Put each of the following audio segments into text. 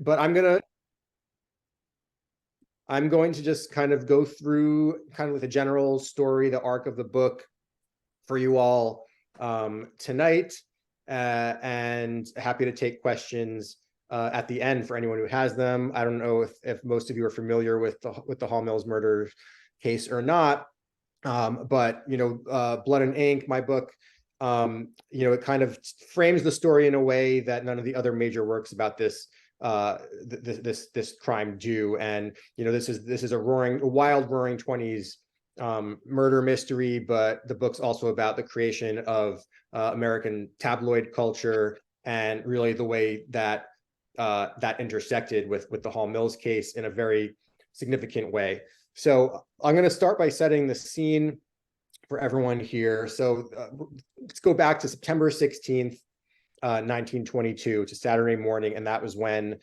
but I'm going to just kind of go through kind of the general story, the arc of the book for you all tonight, and happy to take questions at the end for anyone who has them. I don't know if most of you are familiar with the Hall Mills murder case or not, but Blood and Ink, my book, it kind of frames the story in a way that none of the other major works about this this crime do. And this is a wild roaring 20s murder mystery, but the book's also about the creation of American tabloid culture, and really the way that that intersected with the Hall Mills case in a very significant way. So I'm going to start by setting the scene for everyone here. So let's go back to September 16th, 1922. It's a Saturday morning, and that was when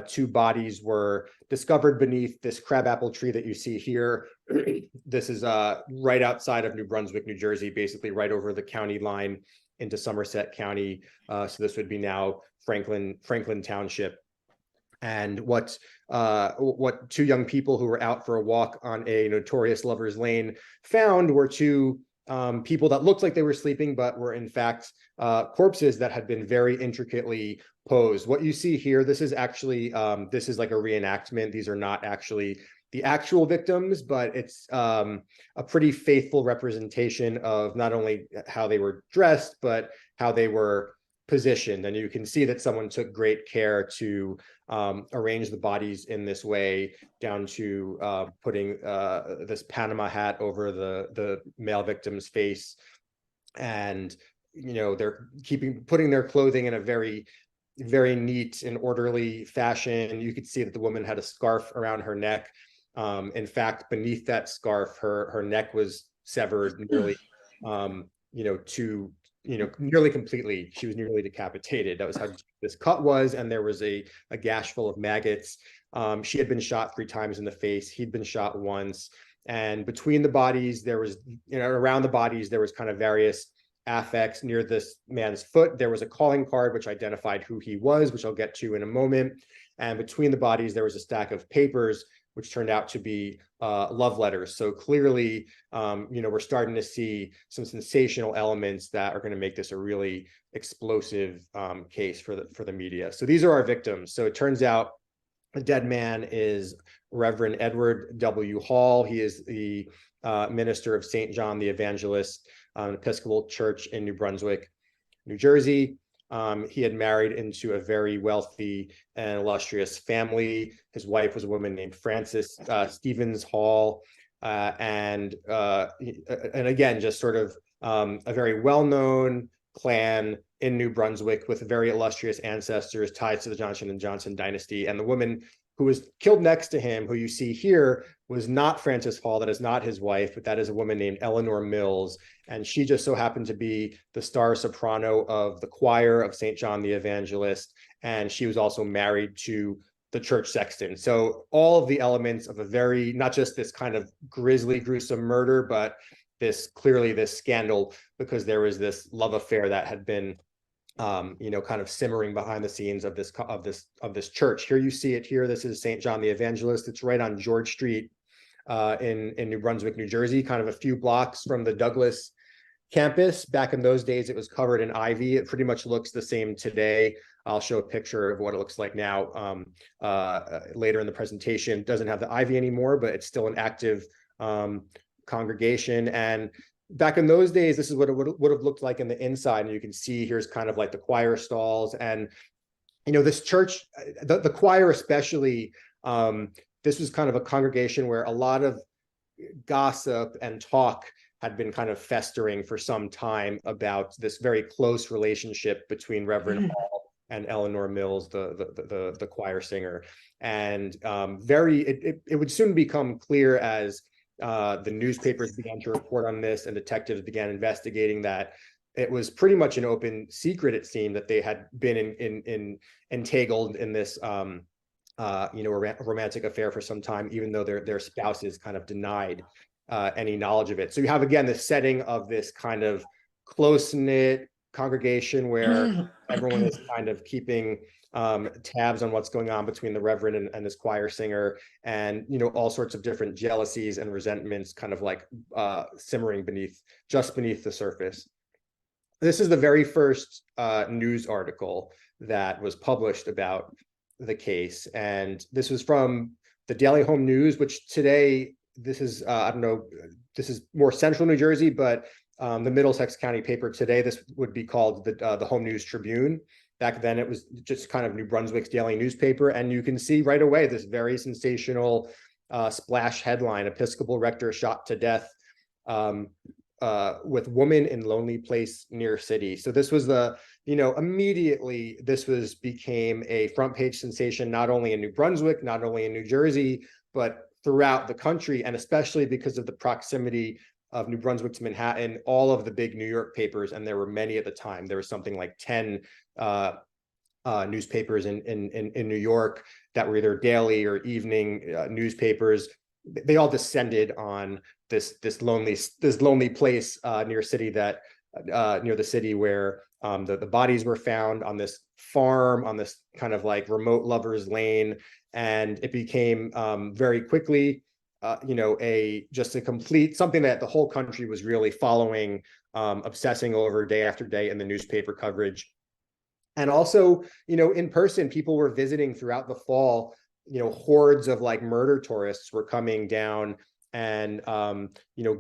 two bodies were discovered beneath this crabapple tree that you see here. This is right outside of New Brunswick, New Jersey, basically right over the county line into Somerset County. So this would be now Franklin Township. And what two young people who were out for a walk on a notorious lover's lane found were two people that looked like they were sleeping, but were in fact corpses that had been very intricately posed. What you see here, this is actually this is like a reenactment. These are not actually the actual victims, but it's a pretty faithful representation of not only how they were dressed, but how they were positioned. And you can see that someone took great care to arrange the bodies in this way, down to putting this Panama hat over the male victim's face. And they're putting their clothing in a very, very neat and orderly fashion. You could see that the woman had a scarf around her neck. In fact, beneath that scarf, her neck was severed nearly nearly completely. She was nearly decapitated. That was how deep this cut was, and there was a gash full of maggots. She had been shot 3 times in the face. He'd been shot once. And between the bodies, there was, around the bodies, there was kind of various affects. Near this man's foot, there was a calling card which identified who he was, which I'll get to in a moment. And between the bodies, there was a stack of papers, which turned out to be love letters. So clearly, we're starting to see some sensational elements that are going to make this a really explosive case for the media. So these are our victims. So it turns out the dead man is Reverend Edward W. Hall. He is the minister of St. John the Evangelist, Episcopal Church in New Brunswick, New Jersey. He had married into a very wealthy and illustrious family. His wife was a woman named Frances Stevens Hall, and again, just sort of a very well-known clan in New Brunswick with very illustrious ancestors tied to the Johnson & Johnson dynasty. And the woman who was killed next to him, who you see here, was not Frances Hall. That is not his wife, but that is a woman named Eleanor Mills. And she just so happened to be the star soprano of the choir of St. John the Evangelist. And she was also married to the church sexton. So all of the elements of a very, not just this kind of grisly, gruesome murder, but clearly this scandal, because there was this love affair that had been kind of simmering behind the scenes of this church. Here you see it here. This is St. John the Evangelist. It's right on George Street in New Brunswick, New Jersey, kind of a few blocks from the Douglas campus. Back in those days, it was covered in ivy. It pretty much looks the same today. I'll show a picture of what it looks like now later in the presentation. It doesn't have the ivy anymore, but it's still an active congregation. And back in those days, this is what it would have looked like in the inside. And you can see here's kind of like the choir stalls. And, this church, the choir especially, this was kind of a congregation where a lot of gossip and talk had been kind of festering for some time about this very close relationship between Reverend Hall and Eleanor Mills, the choir singer. And it would soon become clear as the newspapers began to report on this and detectives began investigating that it was pretty much an open secret, it seemed, that they had been entangled in this romantic affair for some time, even though their spouses kind of denied any knowledge of it. So you have, again, the setting of this kind of close-knit congregation where everyone is kind of keeping tabs on what's going on between the Reverend and this choir singer, and all sorts of different jealousies and resentments kind of like simmering just beneath the surface. This is the very first news article that was published about the case, and this was from the Daily Home News, which today, this is I don't know, this is more central New Jersey, but the Middlesex County paper today, this would be called the Home News Tribune. Back then, it was just kind of New Brunswick's daily newspaper, and you can see right away this very sensational splash headline: Episcopal rector shot to death, with woman in lonely place near city. So this was immediately this became a front page sensation, not only in New Brunswick, not only in New Jersey, but throughout the country, and especially because of the proximity of New Brunswick to Manhattan. All of the big New York papers, and there were many at the time, there was something like 10 newspapers in New York that were either daily or evening newspapers. They all descended on this lonely place near the city where the bodies were found, on this farm, on this kind of like remote lovers lane. And it became very quickly just a complete something that the whole country was really following, obsessing over day after day in the newspaper coverage. And also, in person, people were visiting throughout the fall. Hordes of like murder tourists were coming down and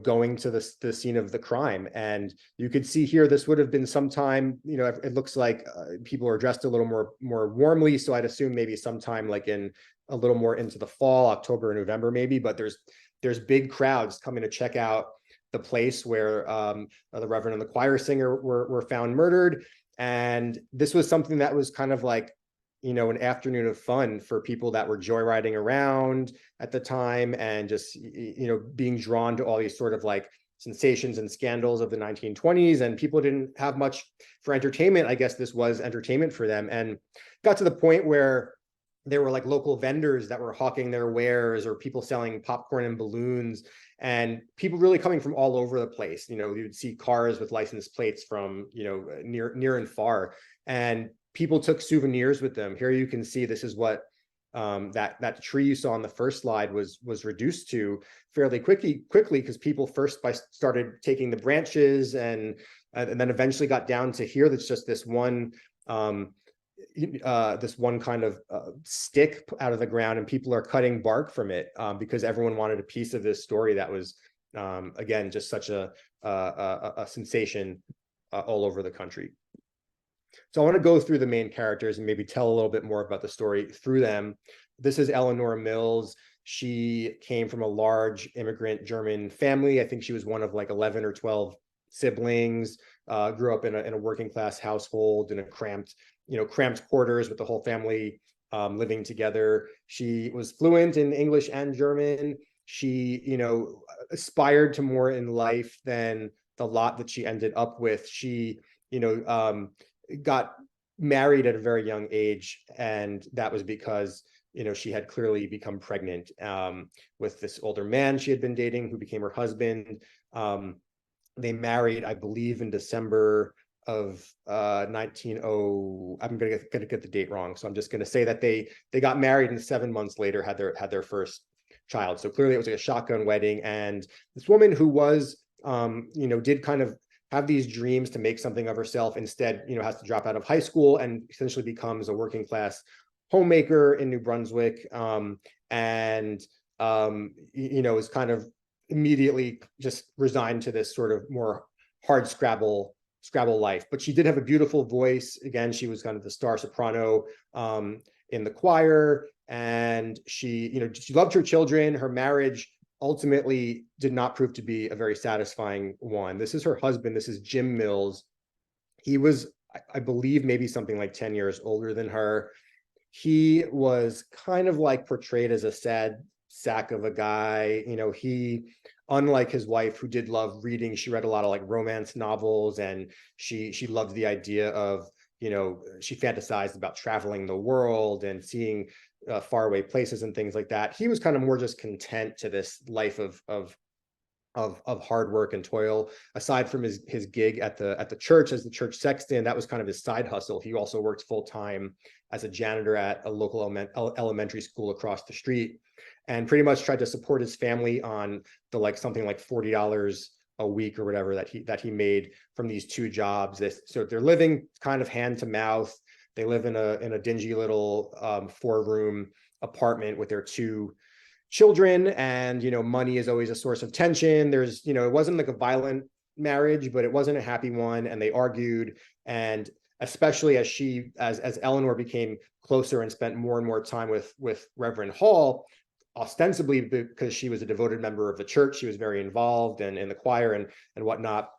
going to the scene of the crime. And you could see here, this would have been sometime, it looks like people are dressed a little more warmly, so I'd assume maybe sometime like in a little more into the fall, October or November maybe. But there's big crowds coming to check out the place where the Reverend and the choir singer were found murdered. And this was something that was kind of like an afternoon of fun for people that were joyriding around at the time, and just being drawn to all these sort of like sensations and scandals of the 1920s. And people didn't have much for entertainment. I guess this was entertainment for them, and got to the point where there were like local vendors that were hawking their wares, or people selling popcorn and balloons, and people really coming from all over the place. You'd see cars with license plates from near and far, and people took souvenirs with them. Here you can see, this is what that tree you saw on the first slide was reduced to fairly quickly, because people first started taking the branches, and then eventually got down to here. That's just this one kind of stick out of the ground, and people are cutting bark from it, because everyone wanted a piece of this story that was again just such a sensation all over the country. So I want to go through the main characters and maybe tell a little bit more about the story through them. This is Eleanor Mills. She came from a large immigrant German family. I think she was one of like 11 or 12 siblings. Grew up in a working class household in a cramped quarters with the whole family living together. She was fluent in English and German. She, aspired to more in life than the lot that she ended up with. She, got married at a very young age, and that was because she had clearly become pregnant with this older man she had been dating, who became her husband. They married, I believe, in December of 1900. I'm gonna get the date wrong, so I'm just gonna say that they got married, and 7 months later had their first child. So clearly it was like a shotgun wedding. And this woman, who was did kind of have these dreams to make something of herself, instead has to drop out of high school and essentially becomes a working class homemaker in New Brunswick, and is kind of immediately just resigned to this sort of more hard Scrabble life. But she did have a beautiful voice. Again, she was kind of the star soprano in the choir, and she loved her children. Her marriage ultimately did not prove to be a very satisfying one. This is her husband. This is Jim Mills. He was, I believe, maybe something like 10 years older than her. He was kind of like portrayed as a sad sack of a guy. He, unlike his wife, who did love reading, she read a lot of like romance novels, and she loved the idea of, she fantasized about traveling the world and seeing faraway places and things like that. He was kind of more just content to this life of of hard work and toil. Aside from his gig at the church as the church sexton, that was kind of his side hustle. He also worked full time as a janitor at a local elementary school across the street, and pretty much tried to support his family on the like something like $40 a week or whatever that he made from these two jobs. So they're living kind of hand to mouth. They live in a dingy little 4-room apartment with their two children, and money is always a source of tension. There's it wasn't like a violent marriage, but it wasn't a happy one, and they argued. And especially as Eleanor became closer and spent more and more time with Reverend Hall, ostensibly because she was a devoted member of the church, she was very involved and in the choir and whatnot.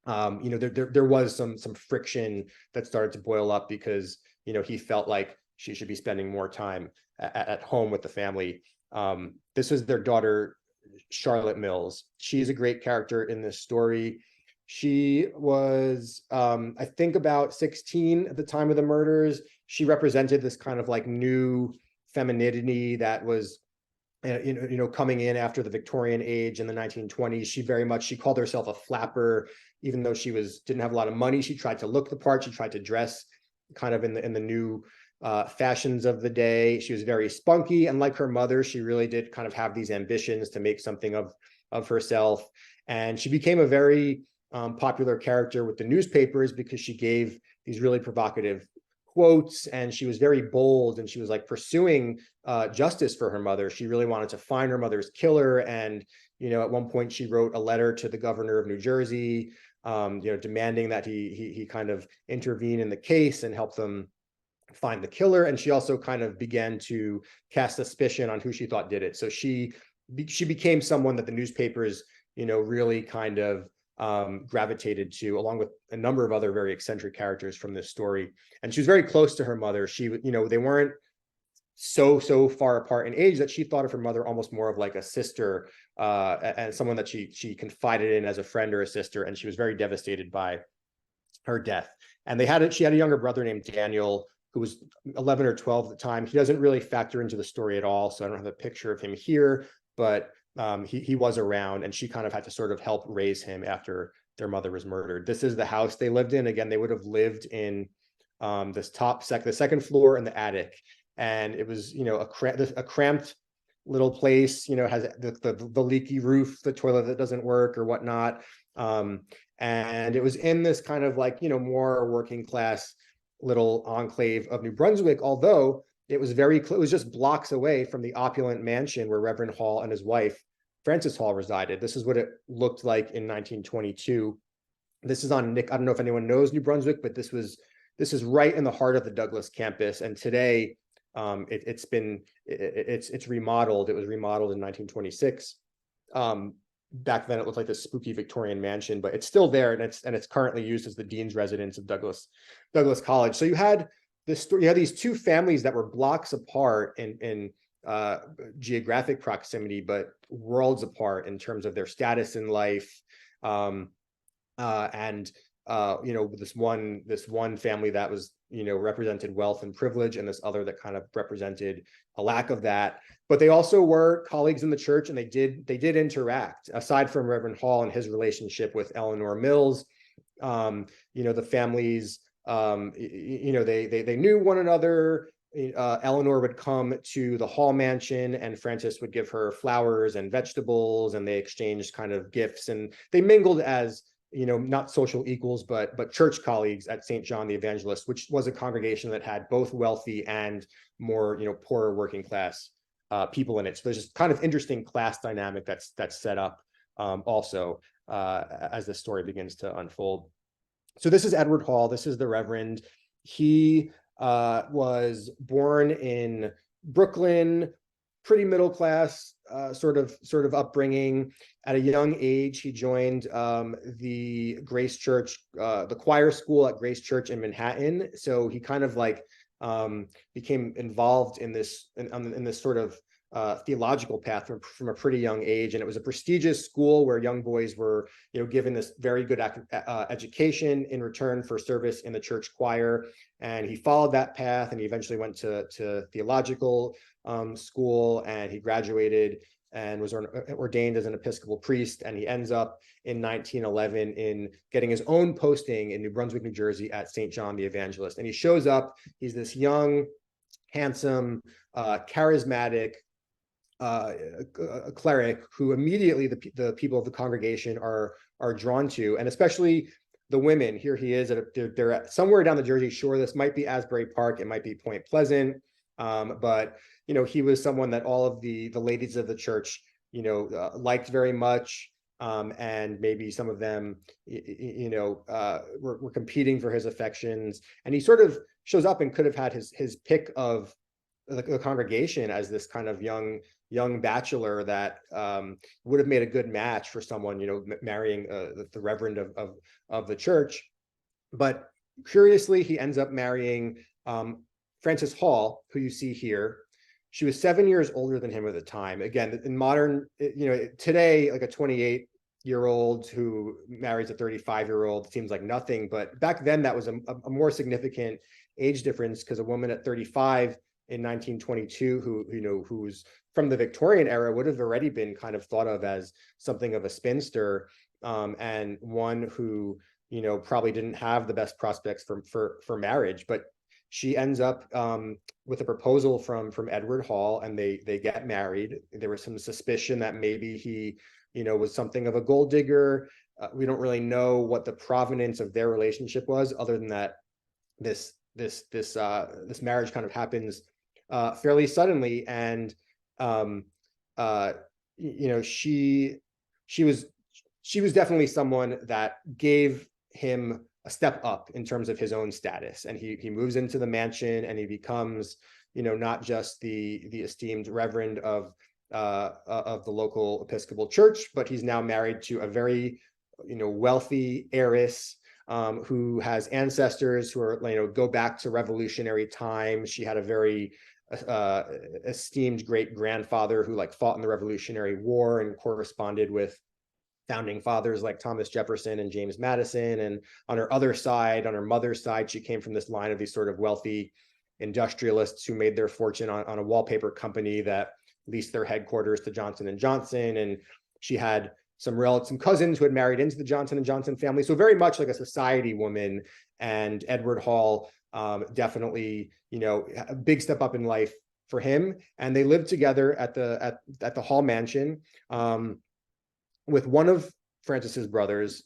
There was some friction that started to boil up because he felt like she should be spending more time at home with the family. This was their daughter, Charlotte Mills. She's a great character in this story. She was, I think, about 16 at the time of the murders. She represented this kind of like new femininity that was, coming in after the Victorian age in the 1920s. She called herself a flapper, even though she didn't have a lot of money. She tried to look the part. She tried to dress kind of in the new fashions of the day. She was very spunky, and like her mother, she really did kind of have these ambitions to make something of herself. And she became a very popular character with the newspapers because she gave these really provocative quotes, and she was very bold, and she was like pursuing justice for her mother. She really wanted to find her mother's killer, and at one point she wrote a letter to the governor of New Jersey, demanding that he kind of intervene in the case and help them find the killer. And she also kind of began to cast suspicion on who she thought did it. So she became someone that the newspapers, really kind of gravitated to, along with a number of other very eccentric characters from this story. And she was very close to her mother. They weren't so far apart in age that she thought of her mother almost more of like a sister, and someone that she confided in as a friend or a sister. And she was very devastated by her death. And she had a younger brother named Daniel, who was 11 or 12 at the time. He doesn't really factor into the story at all, so I don't have a picture of him here, but he was around, and she kind of had to sort of help raise him after their mother was murdered. This is the house they lived in. Again, they would have lived in the second floor and the attic, and it was a cramped little place. Has the leaky roof, the toilet that doesn't work or whatnot, and it was in this kind of like more working class little enclave of New Brunswick, although it was just blocks away from the opulent mansion where Reverend Hall and his wife, Frances Hall, resided. This is what it looked like in 1922. This is on Nick. I don't know if anyone knows New Brunswick, but this is right in the heart of the Douglas campus. And today, it's remodeled. It was remodeled in 1926. Back then it looked like this spooky Victorian mansion, but it's still there, and it's currently used as the dean's residence of Douglas College. So you had these two families that were blocks apart in geographic proximity, but worlds apart in terms of their status in life. And this one family that was represented wealth and privilege, and this other that kind of represented a lack of that. But they also were colleagues in the church, and they did interact. Aside from Reverend Hall and his relationship with Eleanor Mills, the families, they knew one another. Eleanor would come to the Hall mansion, and Frances would give her flowers and vegetables, and they exchanged kind of gifts, and they mingled as not social equals, but church colleagues at St. John the Evangelist, which was a congregation that had both wealthy and more, poorer working class people in it. So there's this kind of interesting class dynamic that's set up also as the story begins to unfold. So this is Edward Hall. This is the Reverend. He was born in Brooklyn, pretty middle class sort of upbringing. At a young age, he joined the Grace Church, the choir school at Grace Church in Manhattan. So he kind of like became involved in this sort of theological path from a pretty young age. And it was a prestigious school where young boys were given this very good education in return for service in the church choir. And he followed that path, and he eventually went to theological school, and he graduated and was ordained as an Episcopal priest. And he ends up in 1911 in getting his own posting in New Brunswick, New Jersey at St. John the Evangelist. And he shows up, he's this young, handsome, charismatic a cleric who immediately the people of the congregation are drawn to, and especially the women. Here he is they're somewhere down the Jersey Shore. This might be Asbury Park, it might be Point Pleasant, but he was someone that all of the ladies of the church liked very much, and maybe some of them were competing for his affections. And he sort of shows up and could have had his pick of the congregation as this kind of young bachelor that would have made a good match for someone marrying the reverend of the church. But curiously, he ends up marrying Frances Hall, who you see here. She was 7 years older than him at the time. Again, in modern, today, like a 28-year-old who marries a 35-year-old seems like nothing, but back then that was a more significant age difference, because a woman at 35 in 1922 who was from the Victorian era would have already been kind of thought of as something of a spinster, and one who probably didn't have the best prospects for marriage. But she ends up with a proposal from Edward Hall, and they get married. There was some suspicion that maybe he was something of a gold digger. We don't really know what the provenance of their relationship was, other than that this marriage kind of happens fairly suddenly. And she was definitely someone that gave him a step up in terms of his own status, and he moves into the mansion, and he becomes not just the esteemed reverend of the local Episcopal church, but he's now married to a very wealthy heiress who has ancestors who are go back to Revolutionary times. She had a very esteemed great grandfather who fought in the Revolutionary War and corresponded with founding fathers like Thomas Jefferson and James Madison. And on her other side, on her mother's side, she came from this line of these sort of wealthy industrialists who made their fortune on a wallpaper company that leased their headquarters to Johnson and Johnson. And she had some cousins who had married into the Johnson and Johnson family. So very much like a society woman. And Edward Hall definitely, a big step up in life for him. And they lived together at the Hall mansion with one of Frances's brothers,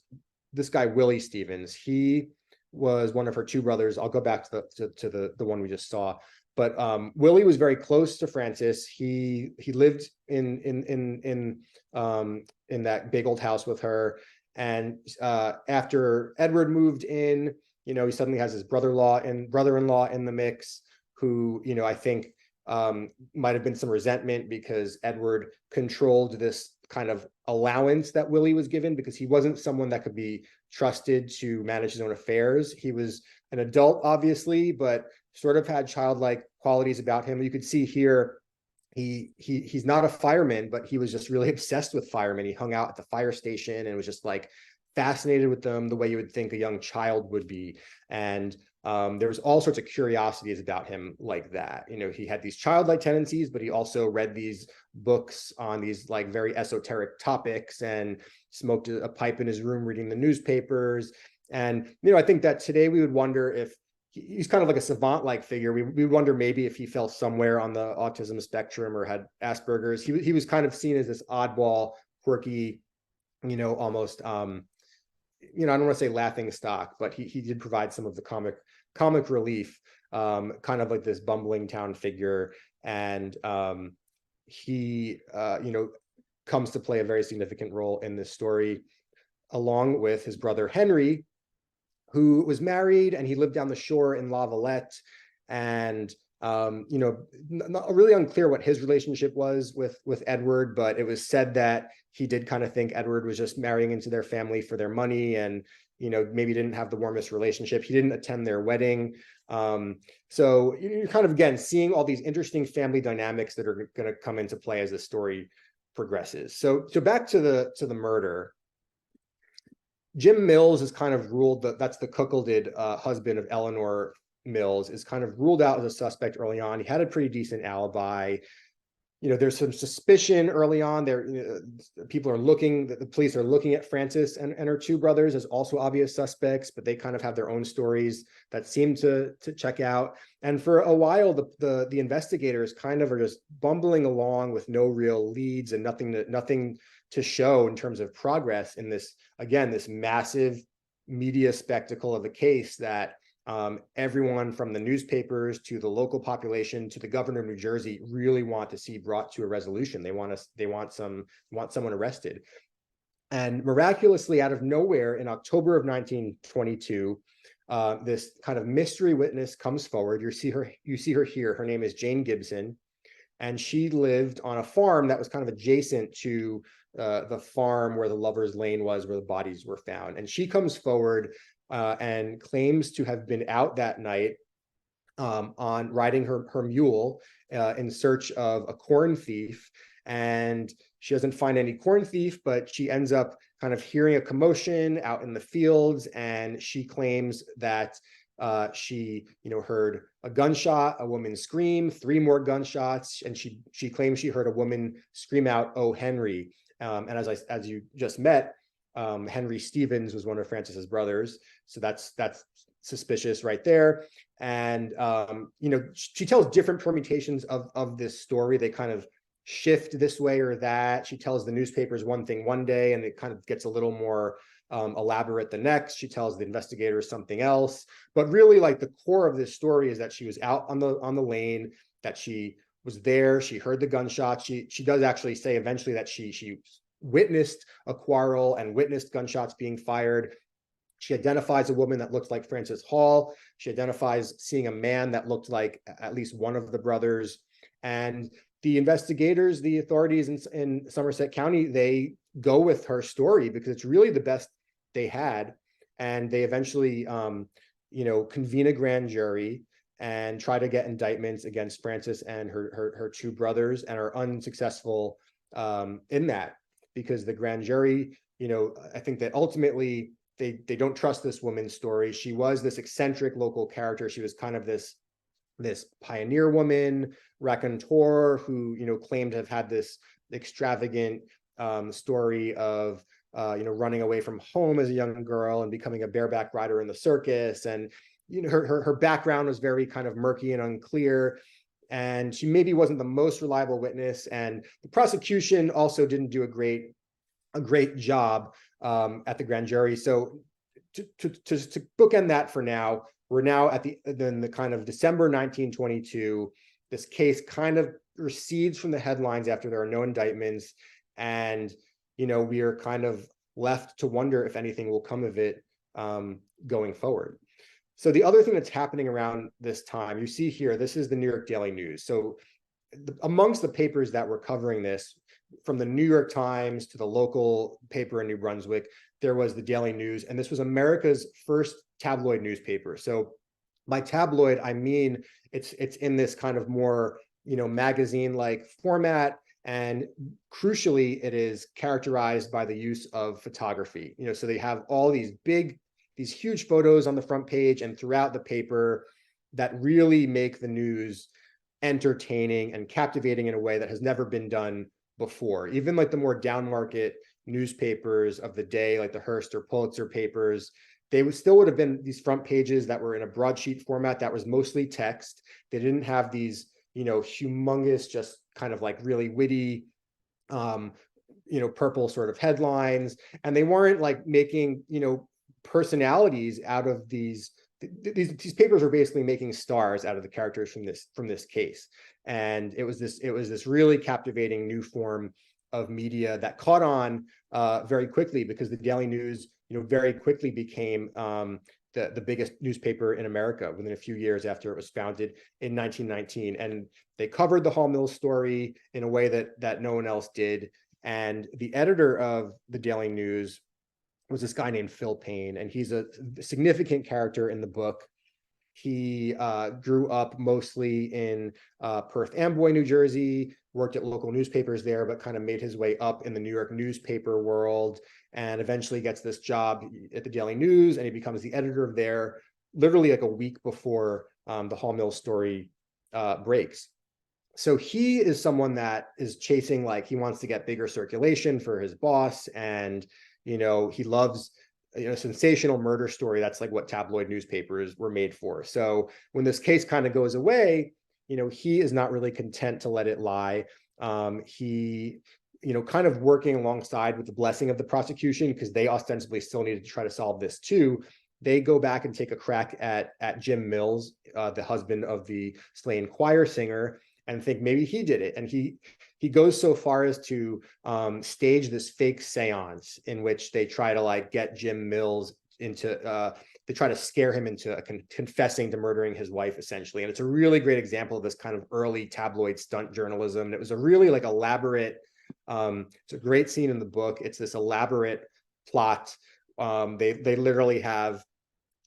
this guy Willie Stevens. He was one of her two brothers. I'll go back to the one we just saw. But Willie was very close to Frances. He lived in that big old house with her. And after Edward moved in, he suddenly has his brother-in-law in the mix, who I think might have been some resentment because Edward controlled this kind of allowance that Willie was given, because he wasn't someone that could be trusted to manage his own affairs. He was an adult, obviously, but sort of had childlike qualities about him. You could see here, he's not a fireman, but he was just really obsessed with firemen. He hung out at the fire station and was just fascinated with them the way you would think a young child would be. And there was all sorts of curiosities about him like that. He had these childlike tendencies, but he also read these books on these very esoteric topics and smoked a pipe in his room reading the newspapers. And, I think that today we would wonder if he's kind of like a savant-like figure. We wonder maybe if he fell somewhere on the autism spectrum or had Asperger's. He was kind of seen as this oddball, quirky, almost, I don't want to say laughing stock, but he did provide some of the comic relief, kind of like this bumbling town figure. And he, comes to play a very significant role in this story, along with his brother Henry, who was married, and he lived down the shore in La Valette. And not really unclear what his relationship was with Edward, but it was said that he did kind of think Edward was just marrying into their family for their money, and maybe didn't have the warmest relationship. He didn't attend their wedding. So you're kind of, again, seeing all these interesting family dynamics that are going to come into play as the story progresses. So back to the murder. Jim Mills is kind of ruled, that's the cuckolded husband of Eleanor Mills, is kind of ruled out as a suspect early on. He had a pretty decent alibi. there's some suspicion early on there. People are looking, the police are looking at Frances and her two brothers as also obvious suspects, but they kind of have their own stories that seem to check out. And for a while, the investigators kind of are just bumbling along with no real leads and nothing to show in terms of progress in this, again, this massive media spectacle of a case that everyone from the newspapers to the local population to the governor of New Jersey really want to see brought to a resolution. They want someone arrested. And miraculously, out of nowhere, in October of 1922, this kind of mystery witness comes forward. You see her here. Her name is Jane Gibson, and she lived on a farm that was kind of adjacent to the farm where the Lover's Lane was, where the bodies were found. And she comes forward and claims to have been out that night on riding her mule in search of a corn thief. And she doesn't find any corn thief, but she ends up kind of hearing a commotion out in the fields. And she claims that she heard a gunshot, a woman scream, 3 more gunshots, and she claims she heard a woman scream out, "Oh, Henry." And as you just met, Henry Stevens was one of Frances's brothers, so that's suspicious right there. And she tells different permutations of this story. They kind of shift this way or that. She tells the newspapers one thing one day, and it kind of gets a little more elaborate the next. She tells the investigators something else, but really, like, the core of this story is that she was out on the lane, that she was there, she heard the gunshots. She does actually say eventually that she witnessed a quarrel and witnessed gunshots being fired. She identifies a woman that looked like Frances Hall. She identifies seeing a man that looked like at least one of the brothers. And the investigators, the authorities in Somerset County, they go with her story because it's really the best they had. And they eventually, convene a grand jury and try to get indictments against Frances and her two brothers, and are unsuccessful in that, because the grand jury, I think that ultimately they don't trust this woman's story. She was this eccentric local character. She was kind of this pioneer woman, raconteur, who claimed to have had this extravagant story of running away from home as a young girl and becoming a bareback rider in the circus. And her background was very kind of murky and unclear, and she maybe wasn't the most reliable witness. And the prosecution also didn't do a great job at the grand jury. So to bookend that for now, we're now at the kind of December 1922. This case kind of recedes from the headlines after there are no indictments, and we are kind of left to wonder if anything will come of it going forward. So the other thing that's happening around this time, you see here, this is the New York Daily News. So amongst the papers that were covering this, from the New York Times to the local paper in New Brunswick, there was the Daily News, and this was America's first tabloid newspaper. So by tabloid, I mean it's in this kind of more magazine-like format, and crucially, it is characterized by the use of photography. So they have all these huge photos on the front page and throughout the paper that really make the news entertaining and captivating in a way that has never been done before. Even like the more down market newspapers of the day, like the Hearst or Pulitzer papers, they would have been these front pages that were in a broadsheet format that was mostly text. They didn't have these, humongous, just kind of like really witty, purple sort of headlines. And they weren't like making, personalities out of these papers were basically making stars out of the characters from this case. And it was this really captivating new form of media that caught on very quickly, because the Daily News very quickly became the biggest newspaper in America within a few years after it was founded in 1919. And they covered the Hall Mills story in a way that no one else did. And the editor of the Daily News was this guy named Phil Payne, and he's a significant character in the book. He grew up mostly in Perth Amboy, New Jersey, worked at local newspapers there, but kind of made his way up in the New York newspaper world, and eventually gets this job at the Daily News, and he becomes the editor of there literally like a week before the Hall Mills story breaks. So he is someone that is chasing, like, he wants to get bigger circulation for his boss, and he loves sensational murder story. That's like what tabloid newspapers were made for. So when this case kind of goes away, he is not really content to let it lie. He kind of working alongside with the blessing of the prosecution, because they ostensibly still needed to try to solve this too. They go back and take a crack at Jim Mills, the husband of the slain choir singer, and think maybe he did it. And he goes so far as to stage this fake seance in which they try to like get Jim Mills into they try to scare him into confessing to murdering his wife, essentially. And it's a really great example of this kind of early tabloid stunt journalism. And it was a really like elaborate, it's a great scene in the book. It's this elaborate plot. They literally have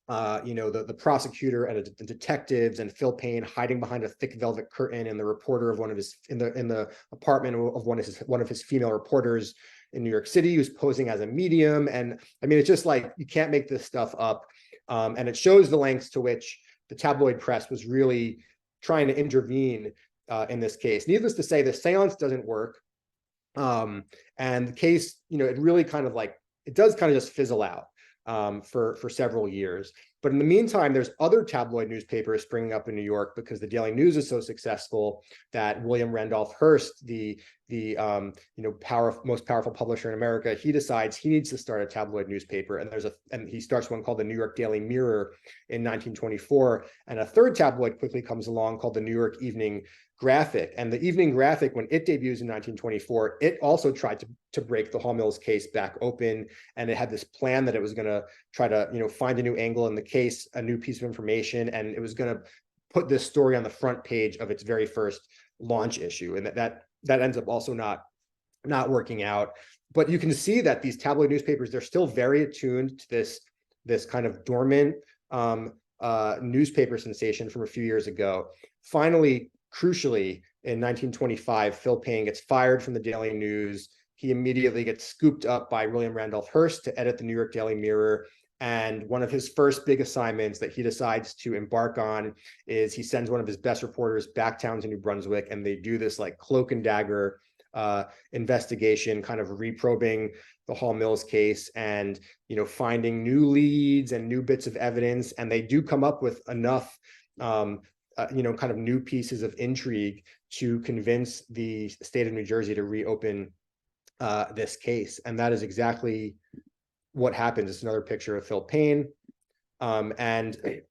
the prosecutor and the detectives and Phil Payne hiding behind a thick velvet curtain, and the reporter of one of his in the apartment of one of his female reporters in New York City, who's posing as a medium. And I mean, it's just like, you can't make this stuff up. And it shows the lengths to which the tabloid press was really trying to intervene in this case. Needless to say, the seance doesn't work. And the case, it really kind of like, it does kind of just fizzle out for several years. But in the meantime, there's other tabloid newspapers springing up in New York, because the Daily News is so successful that William Randolph Hearst, the most powerful publisher in America, he decides he needs to start a tabloid newspaper, and he starts one called the New York Daily Mirror in 1924, and a third tabloid quickly comes along called the New York Evening Graphic. And the Evening Graphic, when it debuts in 1924, it also tried to break the Hall Mills case back open, and it had this plan that it was going to try to find a new angle in the case, a new piece of information, and it was going to put this story on the front page of its very first launch issue. And that ends up also not working out. But you can see that these tabloid newspapers, they're still very attuned to this kind of dormant newspaper sensation from a few years ago. Finally, crucially, in 1925, Phil Payne gets fired from the Daily News. He immediately gets scooped up by William Randolph Hearst to edit the New York Daily Mirror. And one of his first big assignments that he decides to embark on is he sends one of his best reporters back down to New Brunswick, and they do this like cloak and dagger investigation, kind of reprobing the Hall Mills case, and finding new leads and new bits of evidence. And they do come up with enough kind of new pieces of intrigue to convince the state of New Jersey to reopen this case. And that is exactly what happens. It's another picture of Phil Payne. And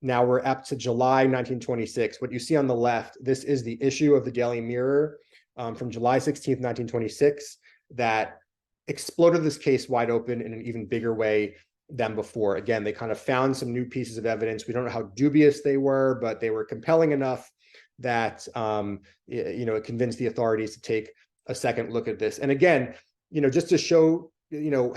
now we're up to July 1926. What you see on the left, this is the issue of the Daily Mirror from July 16th, 1926, that exploded this case wide open in an even bigger way than before. Again, they kind of found some new pieces of evidence. We don't know how dubious they were, but they were compelling enough that it convinced the authorities to take a second look at this. And again, just to show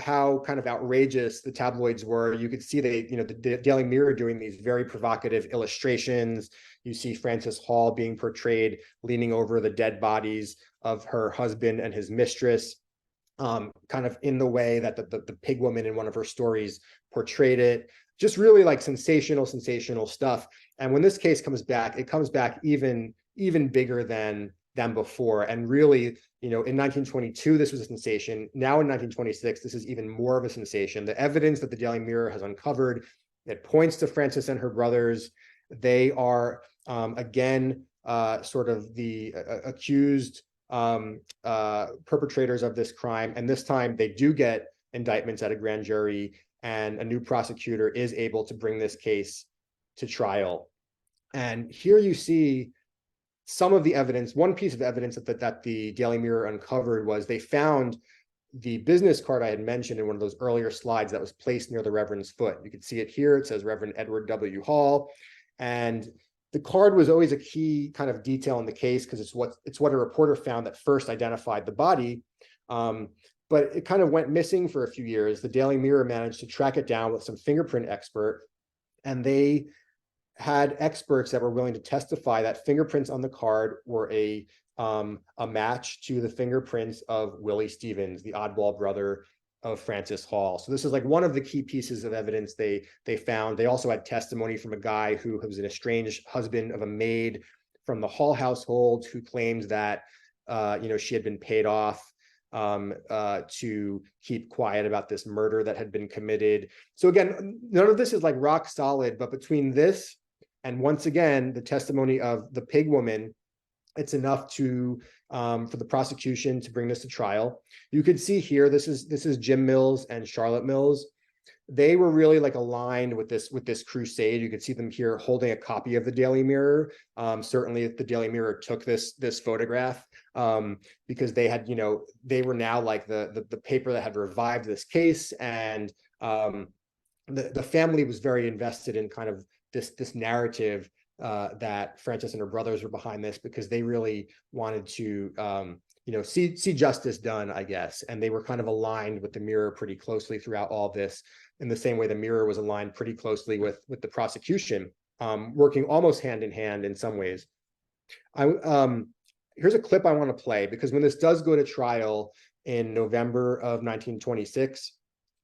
how kind of outrageous the tabloids were, you could see the Daily Mirror doing these very provocative illustrations. You see Frances Hall being portrayed leaning over the dead bodies of her husband and his mistress, kind of in the way that the pig woman in one of her stories portrayed it. Just really like sensational stuff. And when this case comes back, it comes back even bigger than before. And really, in 1922, this was a sensation. Now in 1926, this is even more of a sensation. The evidence that the Daily Mirror has uncovered, it points to Frances and her brothers. They are, again, sort of the accused perpetrators of this crime. And this time they do get indictments at a grand jury, and a new prosecutor is able to bring this case to trial. And here you see some of the evidence. One piece of evidence that the Daily Mirror uncovered was they found the business card I had mentioned in one of those earlier slides that was placed near the Reverend's foot. You can see it here. It says Reverend Edward W. Hall. And the card was always a key kind of detail in the case, because it's what a reporter found that first identified the body. But it kind of went missing for a few years. The Daily Mirror managed to track it down with some fingerprint expert, and they had experts that were willing to testify that fingerprints on the card were a match to the fingerprints of Willie Stevens, the oddball brother of Frances Hall. So this is like one of the key pieces of evidence they found. They also had testimony from a guy who was an estranged husband of a maid from the Hall household, who claims that she had been paid off to keep quiet about this murder that had been committed. So again, none of this is like rock solid, but between this and once again the testimony of the pig woman, it's enough to for the prosecution to bring this to trial. You could see here, this is Jim Mills and Charlotte Mills. They were really like aligned with this crusade. You could see them here holding a copy of the Daily Mirror. Certainly the Daily Mirror took this photograph because they had, they were now like the paper that had revived this case, and the family was very invested in kind of this narrative that Frances and her brothers were behind this, because they really wanted to see justice done, I guess. And they were kind of aligned with the Mirror pretty closely throughout all this, in the same way the Mirror was aligned pretty closely with the prosecution, working almost hand in hand in some ways. Here's a clip I want to play, because when this does go to trial in November of 1926,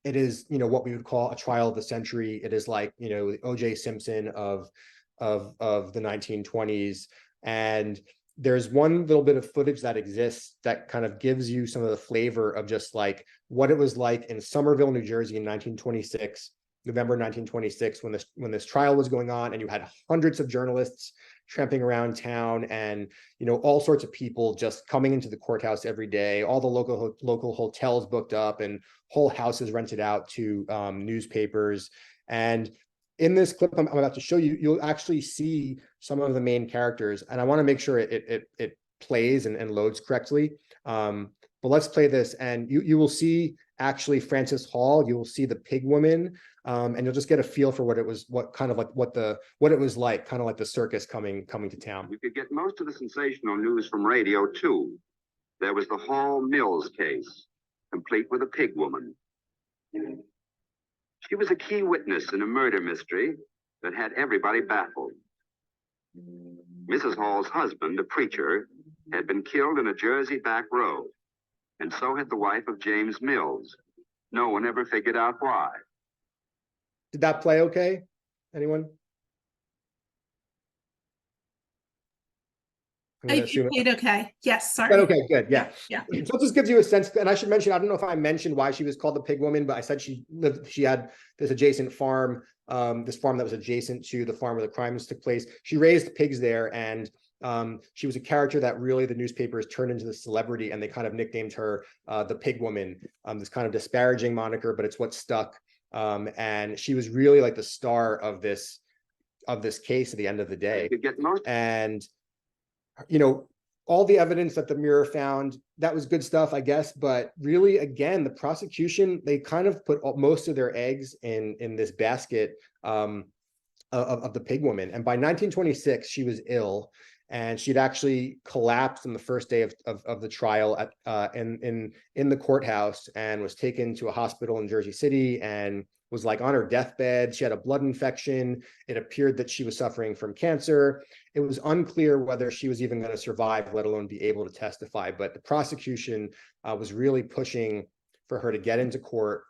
it is, what we would call a trial of the century. It is like, the O.J. Simpson of the 1920s. And there's one little bit of footage that exists that kind of gives you some of the flavor of just like what it was like in Somerville, New Jersey in 1926, November 1926, when this trial was going on, and you had hundreds of journalists tramping around town, and all sorts of people just coming into the courthouse every day, all the local hotels booked up, and whole houses rented out to newspapers. And in this clip I'm about to show you, you'll actually see some of the main characters, and I want to make sure it plays and loads correctly. But let's play this, and you will see actually Frances Hall, you will see the pig woman, and you'll just get a feel for what it was, what it was like, kind of like the circus coming to town. You could get most of the sensational news from radio too. There was the Hall Mills case, complete with a pig woman. She was a key witness in a murder mystery that had everybody baffled. Mrs. Hall's husband, a preacher, had been killed in a Jersey back road, and so had the wife of James Mills. No one ever figured out why. Did that play okay? Anyone? It played okay. Yes, sorry. Okay, good. Yeah. Yeah. So it just gives you a sense, and I should mention, I don't know if I mentioned why she was called the pig woman, but I said she had this adjacent farm, this farm that was adjacent to the farm where the crimes took place. She raised pigs there, and she was a character that really the newspapers turned into the celebrity, and they kind of nicknamed her the pig woman, this kind of disparaging moniker, but it's what stuck. And she was really like the star of this case at the end of the day. And all the evidence that the Mirror found, that was good stuff, I guess. But really, again, the prosecution, they kind of put most of their eggs in this basket of the pig woman. And by 1926, she was ill, and she'd actually collapsed on the first day of the trial in the courthouse, and was taken to a hospital in Jersey City, and was like on her deathbed. She had a blood infection. It appeared that she was suffering from cancer. It was unclear whether she was even going to survive, let alone be able to testify. But the prosecution was really pushing for her to get into court,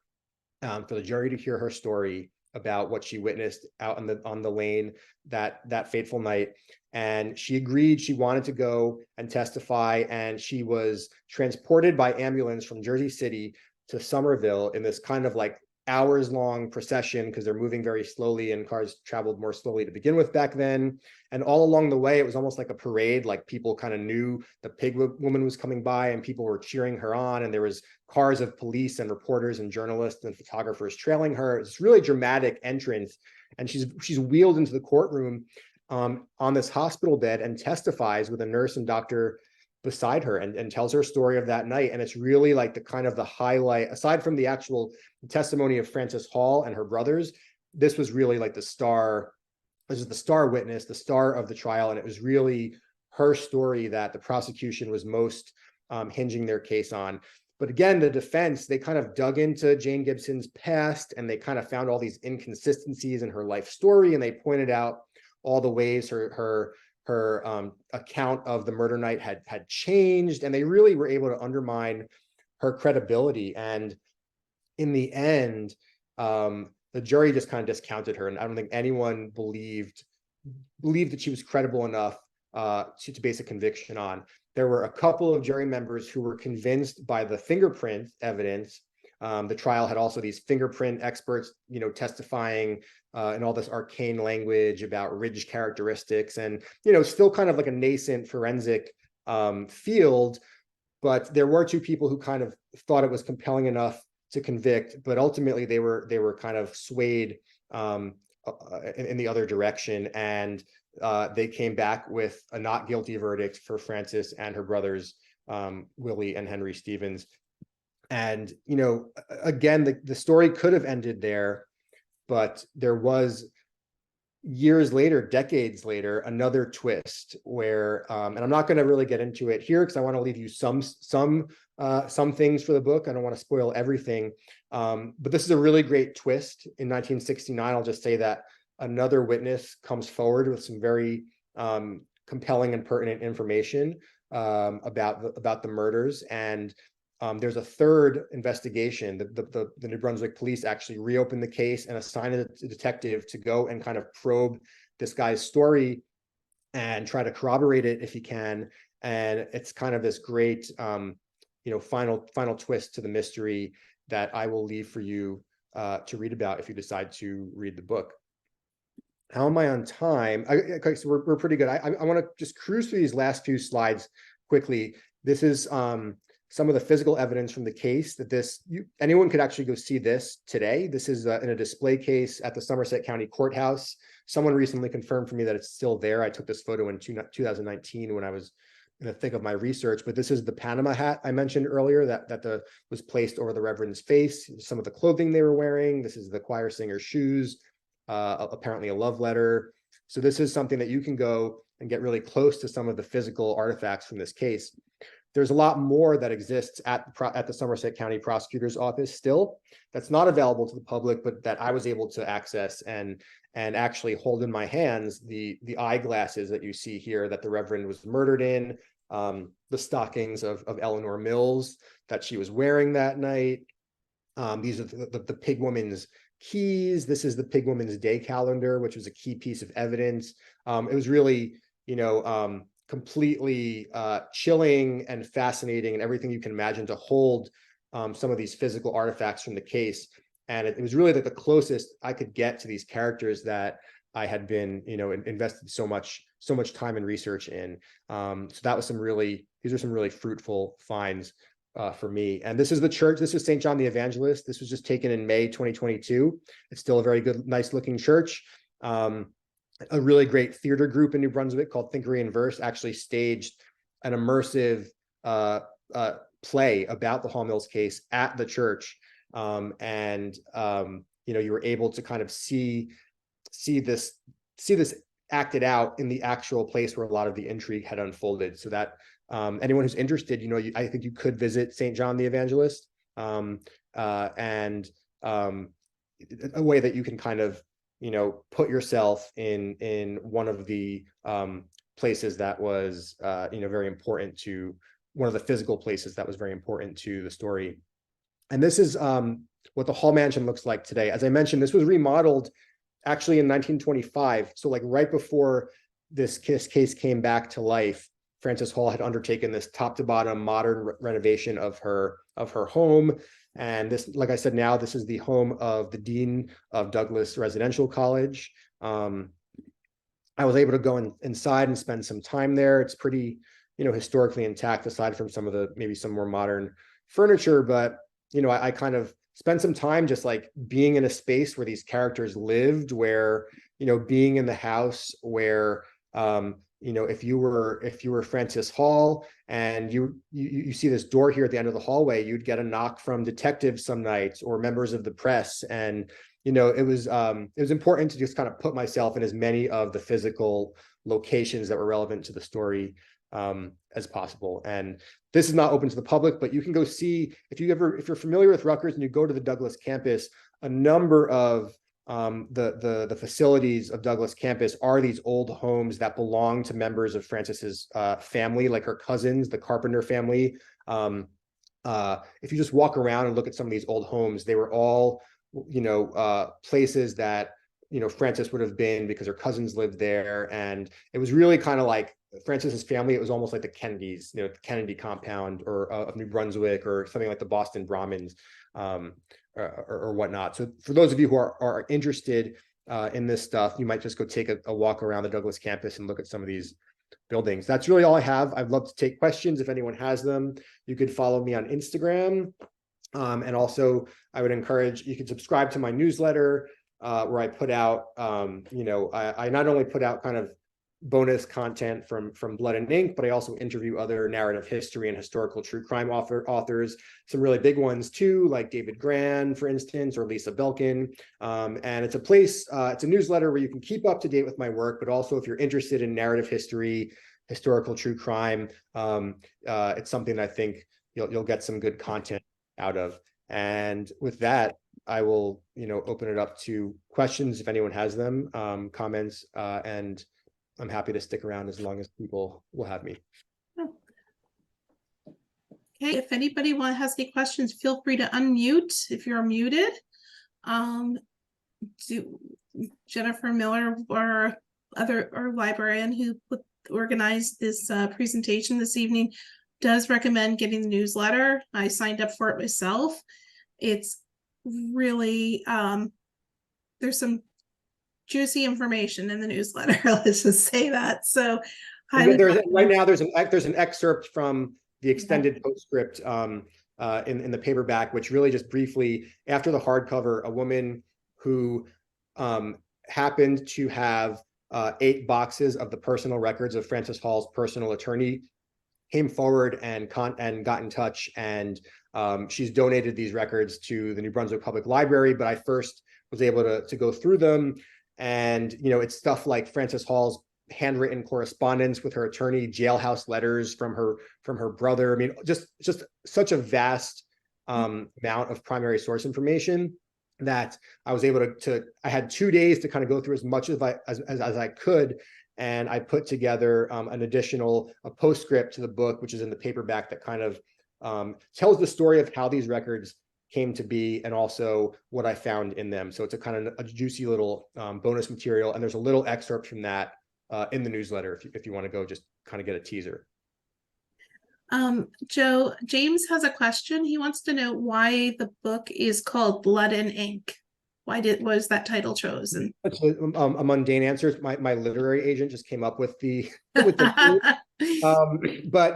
for the jury to hear her story about what she witnessed out on the lane that fateful night. And she agreed. She wanted to go and testify, and she was transported by ambulance from Jersey City to Somerville in this kind of like hours-long procession, because they're moving very slowly, and cars traveled more slowly to begin with back then. And all along the way, it was almost like a parade. Like, people kind of knew the pig woman was coming by, and people were cheering her on, and there was cars of police and reporters and journalists and photographers trailing her. It's really dramatic entrance, and she's wheeled into the courtroom on this hospital bed, and testifies with a nurse and doctor beside her, and tells her story of that night. And it's really like the kind of the highlight, aside from the actual testimony of Frances Hall and her brothers, this was really like the star. This is the star witness, the star of the trial. And it was really her story that the prosecution was most hinging their case on. But again, the defense, they kind of dug into Jane Gibson's past, and they kind of found all these inconsistencies in her life story, and they pointed out all the ways her account of the murder night had changed, and they really were able to undermine her credibility. And in the end, the jury just kind of discounted her, and I don't think anyone believed that she was credible enough to base a conviction on. There were a couple of jury members who were convinced by the fingerprint evidence. The trial had also these fingerprint experts, testifying in all this arcane language about ridge characteristics, and still kind of like a nascent forensic field. But there were two people who kind of thought it was compelling enough to convict, but ultimately they were kind of swayed in the other direction, and they came back with a not guilty verdict for Frances and her brothers, Willie and Henry Stevens. And again, the story could have ended there, but there was, years later, decades later, another twist where, and I'm not going to really get into it here because I want to leave you some things for the book. I don't want to spoil everything, but this is a really great twist. In 1969, I'll just say that another witness comes forward with some very compelling and pertinent information about the murders, and there's a third investigation. The New Brunswick police actually reopened the case and assigned a detective to go and kind of probe this guy's story and try to corroborate it if he can. And it's kind of this great, final twist to the mystery that I will leave for you to read about if you decide to read the book. How am I on time? Okay, so we're pretty good. I want to just cruise through these last few slides quickly. This is some of the physical evidence from the case that anyone could actually go see this today. This is in a display case at the Somerset County Courthouse. Someone recently confirmed for me that it's still there. I took this photo in 2019 when I was in the thick of my research, but this is the Panama hat I mentioned earlier that was placed over the Reverend's face. Some of the clothing they were wearing. This is the choir singer's shoes, apparently a love letter. So this is something that you can go and get really close to some of the physical artifacts from this case. There's a lot more that exists at the Somerset County Prosecutor's Office still that's not available to the public, but that I was able to access and actually hold in my hands. The eyeglasses that you see here that the Reverend was murdered in, the stockings of Eleanor Mills that she was wearing that night. These are the pig woman's keys. This is the pig woman's day calendar, which was a key piece of evidence. It was really, completely chilling and fascinating and everything you can imagine to hold some of these physical artifacts from the case. And it was really like the closest I could get to these characters that I had been, invested so much time and research in. So that was these are some really fruitful finds for me. And this is the church. This is St. John the Evangelist. This was just taken in May 2022. It's still a very good, nice looking church. A really great theater group in New Brunswick called Thinkery in Verse actually staged an immersive play about the Hall Mills case at the church. You were able to kind of see this acted out in the actual place where a lot of the intrigue had unfolded. So that anyone who's interested, I think you could visit St. John the Evangelist, and a way that you can kind of put yourself in one of the places that was very important to one of the physical places that was very important to the story. And this is what the Hall Mansion looks like today. As I mentioned, this was remodeled actually in 1925. So like right before this case came back to life, Frances Hall had undertaken this top to bottom modern renovation of her home. And this, like I said, now this is the home of the Dean of Douglas Residential College. I was able to go inside and spend some time there. It's pretty, historically intact aside from maybe some more modern furniture. But, I kind of spent some time just like being in a space where these characters lived, where, being in the house where, if you were Frances Hall and you see this door here at the end of the hallway, you'd get a knock from detectives some nights or members of the press. And, it was important to just kind of put myself in as many of the physical locations that were relevant to the story as possible. And this is not open to the public, but you can go see, if you're familiar with Rutgers and you go to the Douglas campus, a number of the facilities of Douglas campus are these old homes that belong to members of Frances's family, like her cousins, the Carpenter family. If you just walk around and look at some of these old homes, they were all, places that Frances would have been, because her cousins lived there. And it was really kind of like Frances's family. It was almost like the Kennedys, the Kennedy compound or of New Brunswick, or something like the Boston Brahmins, or whatnot. So for those of you who are interested in this stuff, you might just go take a walk around the Douglas campus and look at some of these buildings. That's really all I have. I'd love to take questions if anyone has them. You could follow me on Instagram. And also I would encourage, you can subscribe to my newsletter, where I put out, I not only put out kind of bonus content from Blood and Ink, but I also interview other narrative history and historical true crime authors, some really big ones too, like David Grann, for instance, or Lisa Belkin. And it's a place, it's a newsletter where you can keep up to date with my work, but also if you're interested in narrative history, historical true crime, it's something I think you'll get some good content out of. And with that, I will, open it up to questions if anyone has them, comments, and I'm happy to stick around as long as people will have me. Okay, if anybody has any questions, feel free to unmute if you're muted. Jennifer Miller, or librarian who organized this presentation this evening, does recommend getting the newsletter. I signed up for it myself. It's really, there's some juicy information in the newsletter. Let's just say that. So right now there's an excerpt from the extended postscript in the paperback, which really just briefly, after the hardcover, a woman who happened to have 8 boxes of the personal records of Frances Hall's personal attorney came forward and got in touch, and she's donated these records to the New Brunswick Public Library. But I first was able to go through them, and it's stuff like Frances Hall's handwritten correspondence with her attorney, jailhouse letters from her brother. I mean, just such a vast amount of primary source information that I was able to I had 2 days to kind of go through as much as I could. And I put together an additional postscript to the book, which is in the paperback, that kind of tells the story of how these records came to be and also what I found in them. So it's a kind of a juicy little bonus material. And there's a little excerpt from that in the newsletter if you want to go just kind of get a teaser. Joe, James has a question. He wants to know why the book is called Blood and Ink. Why was that title chosen? That's a mundane answer. My literary agent just came up with the but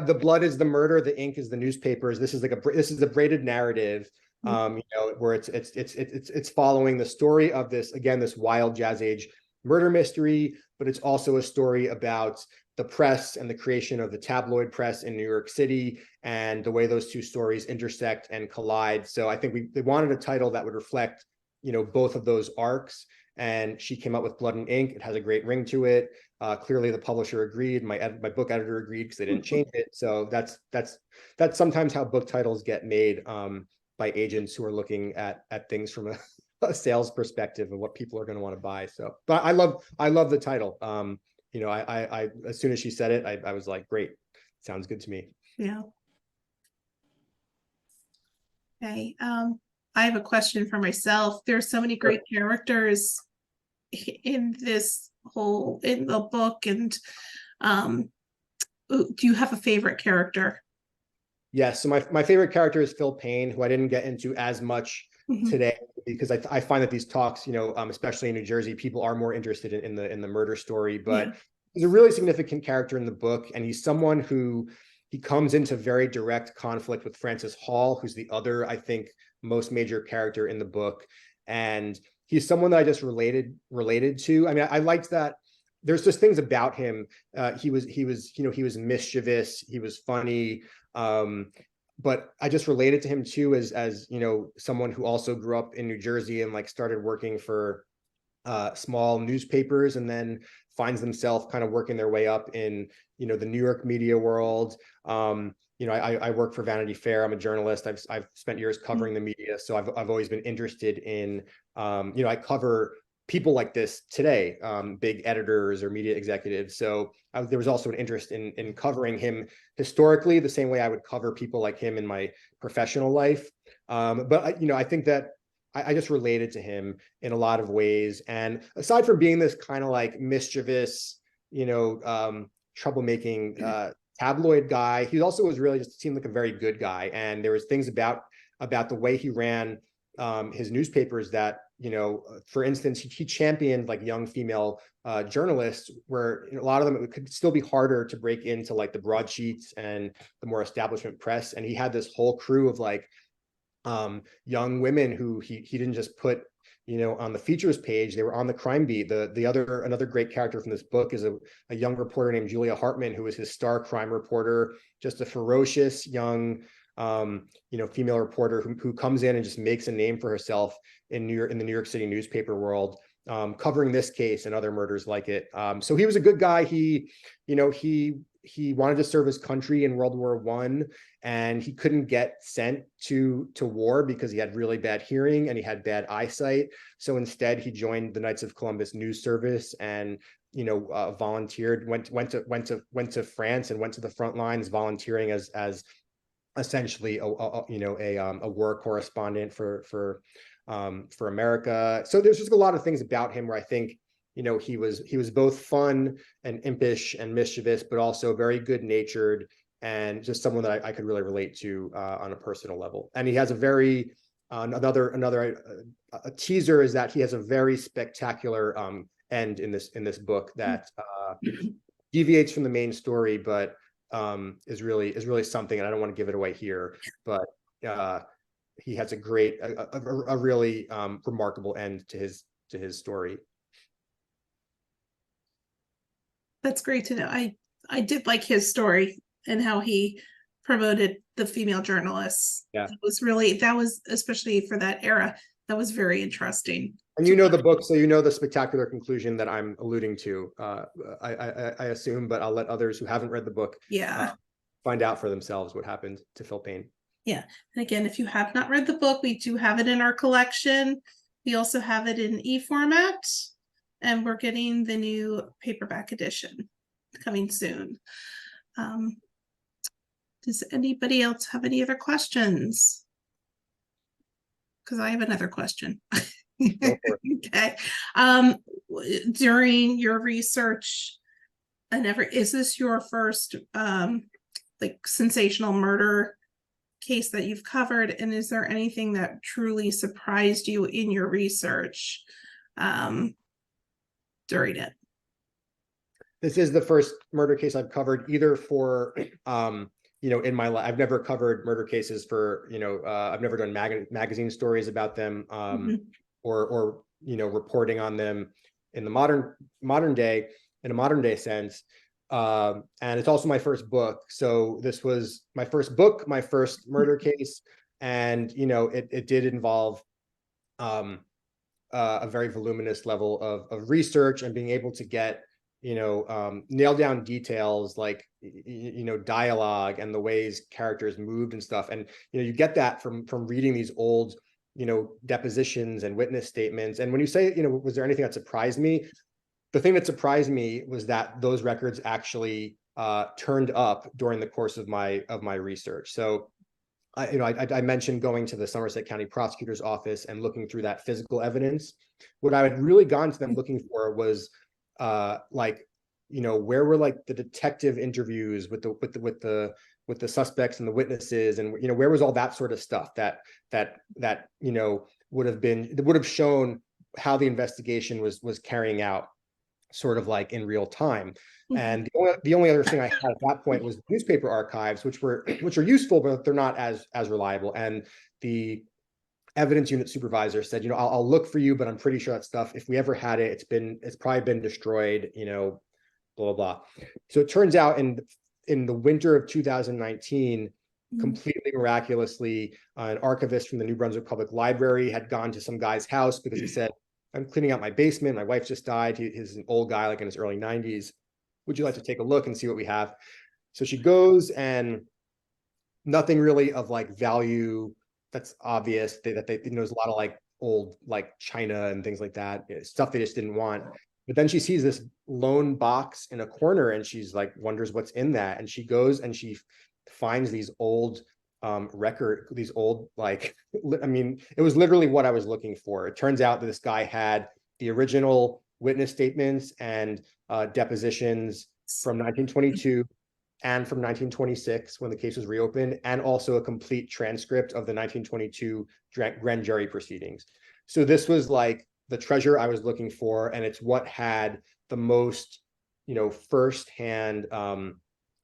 the blood is the murder, the ink is the newspapers. This is a braided narrative, where it's following the story of this wild jazz age murder mystery, but it's also a story about the press and the creation of the tabloid press in New York City and the way those two stories intersect and collide. So I think they wanted a title that would reflect both of those arcs, and she came up with Blood and Ink. It has a great ring to it. Clearly the publisher agreed, my book editor agreed, because they didn't change it. So that's sometimes how book titles get made by agents who are looking at things from a sales perspective of what people are going to want to buy. So, but I love the title. I as soon as she said it, I was like, great, sounds good to me. Yeah. Okay. I have a question for myself. There's so many great characters in the book, and do you have a favorite character? Yes. So my favorite character is Phil Payne, who I didn't get into as much today, because I find that these talks, especially in New Jersey, people are more interested in the murder story. But he's a really significant character in the book, and he's someone who he comes into very direct conflict with Frances Hall, who's the other, I think, most major character in the book. And he's someone that I just related to. I mean, I liked that there's just things about him. He was mischievous, he was funny, but I just related to him too as someone who also grew up in New Jersey and like started working for small newspapers, and then finds themselves kind of working their way up in the New York media world. I work for Vanity Fair. I'm a journalist. I've spent years covering the media, so I've always been interested in I cover people like this today, big editors or media executives. So there was also an interest in covering him historically, the same way I would cover people like him in my professional life. But I think that I just related to him in a lot of ways. And aside from being this kind of like mischievous, troublemaking tabloid guy, he also was really just seemed like a very good guy. And there was things about the way he ran his newspapers that, for instance, he championed like young female journalists, where a lot of them, it could still be harder to break into like the broadsheets and the more establishment press. And he had this whole crew of like young women who he didn't just put on the features page. They were on the crime beat. Another great character from this book is a young reporter named Julia Hartman, who was his star crime reporter, just a ferocious young female reporter who comes in and just makes a name for herself in the New York City newspaper world, covering this case and other murders like it. So he was a good guy. He wanted to serve his country in World War I, and he couldn't get sent to war because he had really bad hearing and he had bad eyesight. So instead, he joined the Knights of Columbus news service and volunteered, went to France and went to the front lines, volunteering as essentially a war correspondent for America. So there's just a lot of things about him where I think he was both fun and impish and mischievous, but also very good natured and just someone that I could really relate to on a personal level. And he has a very a teaser is that he has a very spectacular end in this book that deviates from the main story, but is really something. And I don't want to give it away here, but he has a really remarkable end to his story. That's great to know. I did like his story and how he promoted the female journalists. Yeah. That was especially for that era, that was very interesting. And the book, so the spectacular conclusion that I'm alluding to. I assume, but I'll let others who haven't read the book find out for themselves what happened to Phil Payne. Yeah. And again, if you have not read the book, we do have it in our collection. We also have it in e-format. And we're getting the new paperback edition coming soon. Does anybody else have any other questions? Because I have another question. Okay. During your research, is this your first sensational murder case that you've covered? And is there anything that truly surprised you in your research during it? This is the first murder case I've covered, either for in my life. I've never covered murder cases for I've never done magazine stories about them, or reporting on them in the modern day, in a modern day sense. And it's also my first book, so this was my first book, my first murder case, and it did involve a very voluminous level of research and being able to get nail down details like dialogue and the ways characters moved and stuff. And you get that from reading these old depositions and witness statements. And when you say was there anything that surprised me, the thing that surprised me was that those records actually turned up during the course of my research. So I mentioned going to the Somerset County Prosecutor's Office and looking through that physical evidence. What I had really gone to them looking for was where were like the detective interviews with the suspects and the witnesses, and where was all that sort of stuff that would have shown how the investigation was carrying out sort of like in real time. And the only other thing I had at that point was newspaper archives, which are useful, but they're not as reliable. And the evidence unit supervisor said, I'll look for you, but I'm pretty sure that stuff, if we ever had it, it's probably been destroyed, blah, blah, blah. So it turns out in the winter of 2019, completely miraculously, an archivist from the New Brunswick Public Library had gone to some guy's house because he said, I'm cleaning out my basement. My wife just died. He's an old guy, like in his early 90s. Would you like to take a look and see what we have? So she goes, and nothing really of like value that's obvious. There's a lot of like old like china and things like that, stuff they just didn't want. But then she sees this lone box in a corner, and she's like wonders what's in that. And she goes and she finds these old record, these old, like, I mean, it was literally what I was looking for. It turns out that this guy had the original witness statements and depositions from 1922 and from 1926 when the case was reopened, and also a complete transcript of the 1922 grand jury proceedings. So this was like the treasure I was looking for, and it's what had the most, firsthand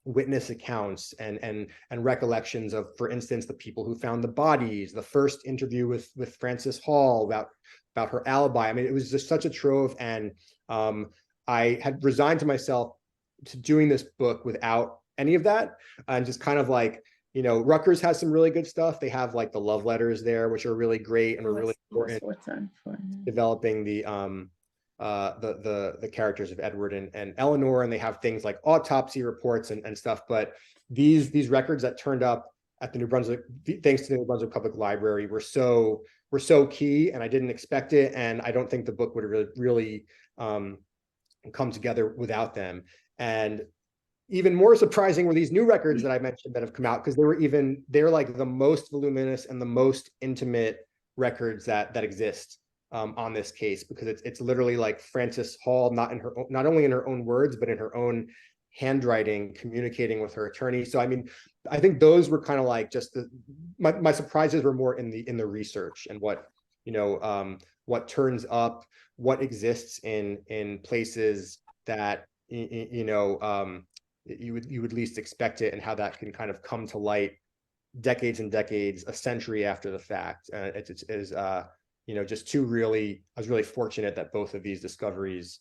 witness accounts and recollections of, for instance, the people who found the bodies, the first interview with Frances Hall about her alibi. I mean, it was just such a trove, and I had resigned to myself to doing this book without any of that, and just kind of like, Rutgers has some really good stuff. They have like the love letters there, which are really great and were really important. What's on for? Developing the characters of Edward and Eleanor, and they have things like autopsy reports and stuff. But these records that turned up at the New Brunswick, thanks to the New Brunswick Public Library, were so key, and I didn't expect it, and I don't think the book would have really come together without them. And even more surprising were these new records that I mentioned that have come out, because they're like the most voluminous and the most intimate records that exist on this case, because it's literally like Frances Hall, not only in her own words, but in her own handwriting, communicating with her attorney. So I mean, I think those were kind of like just my surprises were more in the research and what turns up, what exists in places that you would least expect it, and how that can kind of come to light decades and decades, a century after the fact. It is just I was really fortunate that both of these discoveries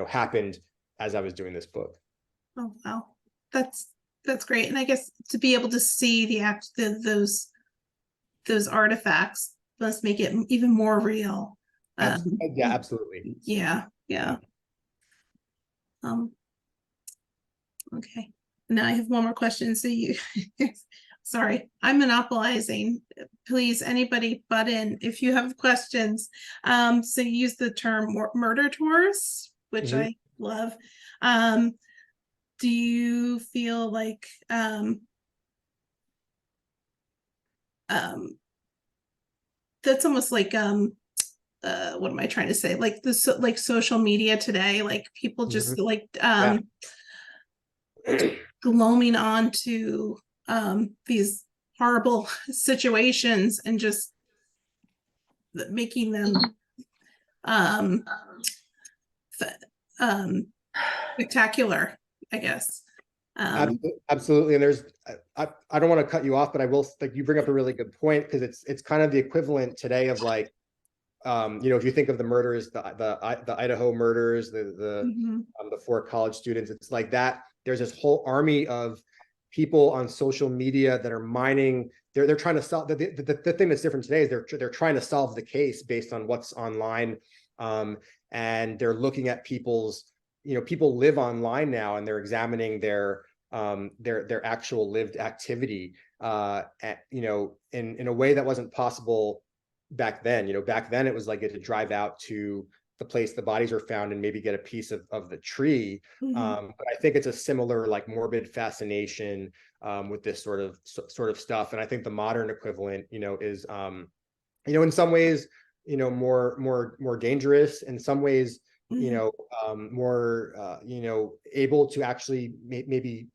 happened as I was doing this book. Oh wow, that's great. And I guess to be able to see those artifacts must make it even more real. Yeah, absolutely. Yeah. Okay. Now I have one more question. So sorry, I'm monopolizing. Please, anybody butt in if you have questions. So use the term murder tours, which I love. Do you feel like that's almost like what am I trying to say? Like like social media today, like people just like gloaming onto these horrible situations and just making them spectacular, I guess. Absolutely. And I don't want to cut you off, but I will, like, you bring up a really good point, because it's kind of the equivalent today of like, if you think of the murders, the Idaho murders, the 4 college students, it's like that. There's this whole army of people on social media that are mining. They're trying to solve the thing that's different today is they're trying to solve the case based on what's online, and they're looking at people's, people live online now, and they're examining their actual lived activity, in a way that wasn't possible back then. Back then it was like you had to drive out to the place the bodies are found and maybe get a piece of the tree. But I think it's a similar like morbid fascination with this sort of stuff. And I think the modern equivalent, is in some ways, more dangerous, in some ways, more able to actually maybe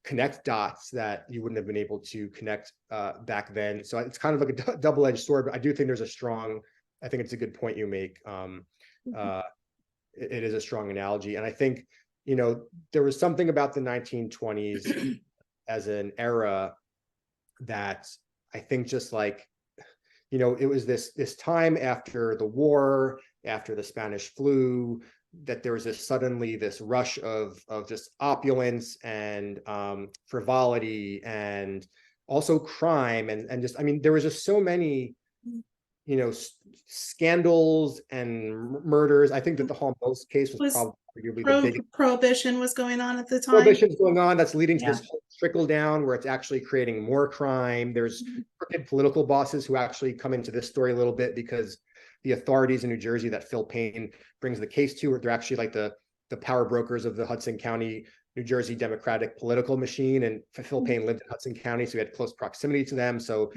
connect dots that you wouldn't have been able to connect back then. So it's kind of like a double-edged sword, but I do think there's I think it's a good point you make. It is a strong analogy. And I think, there was something about the 1920s as an era that I think just like, it was this time after the war, after the Spanish flu, that there was suddenly this rush of just opulence and frivolity, and also crime, and just, I mean, there was just so many scandals and murders. I think that the Hall Mills case was probably the biggest. Prohibition was going on at the time. Prohibition's going on, that's leading to this whole trickle down where it's actually creating more crime. There's crooked political bosses who actually come into this story a little bit, because the authorities in New Jersey that Phil Payne brings the case to, they're actually like the power brokers of the Hudson County New Jersey Democratic political machine, and Phil Payne lived in Hudson County, so he had close proximity to them. So,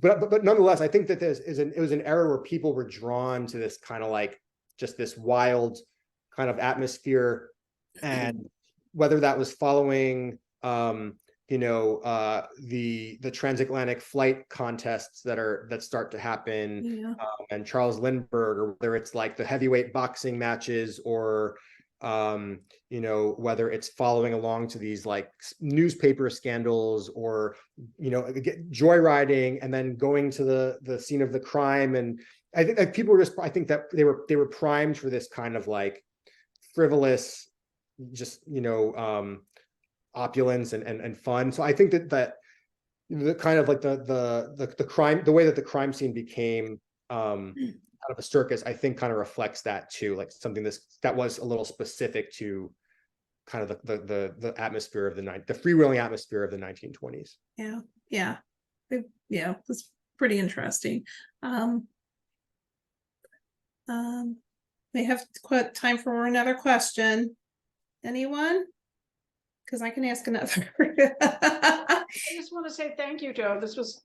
but nonetheless, I think that it was an era where people were drawn to this kind of like just this wild kind of atmosphere, and whether that was following the transatlantic flight contests that start to happen, and Charles Lindbergh, or whether it's like the heavyweight boxing matches, or whether it's following along to these like newspaper scandals, or joyriding and then going to the scene of the crime. And I think that people were I think that they were primed for this kind of like frivolous, just opulence and fun. So I think that the kind of like the crime, the way that the crime scene became kind of a circus, I think kind of reflects that too, like something that was a little specific to kind of the atmosphere of the freewheeling atmosphere of the 1920s. Yeah, it's pretty interesting. We have time for another question. Anyone? Because I can ask another. I just want to say thank you, Joe. This was